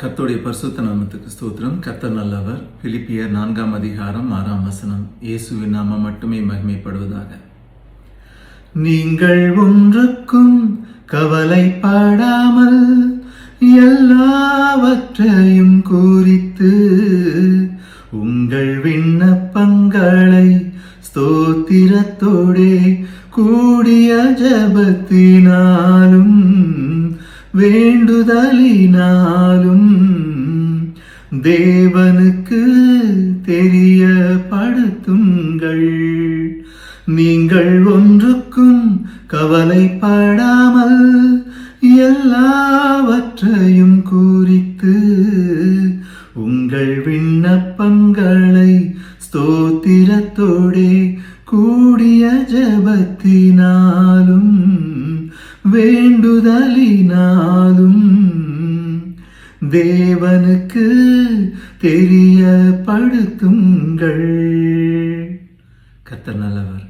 கர்த்தருடைய பரிசுத்த நாமத்துக்கு ஸ்தோத்திரம். கர்த்தர் நல்லவர். பிலிப்பியர் 4ஆம் அதிகாரம் 6ஆம் வசனம். இயேசுவின் நாமம் மட்டுமே மகிமைப்படுவதாக. நீங்கள் ஒன்றுக்கும் கவலைப்படாமல் எல்லாவற்றையும் குறித்து உங்கள் விண்ணப்பங்களை ஸ்தோத்திரத்தோடே கூடிய ஜெபத்தினாலும் வேண்டுதலினாலும் தேவனுக்கு தெரியப்படுத்துங்கள். நீங்கள் ஒன்றுக்கும் கவலைப்படாமல் எல்லாவற்றையும் குறித்து உங்கள் விண்ணப்பங்களை ஸ்தோத்திரத்தோடே கூடிய ஜெபத்தினாலும் வேண்டுதலினாலும் தேவனுக்கு தெரியப்படுத்துங்கள். கர்த்தர் நல்லவர்.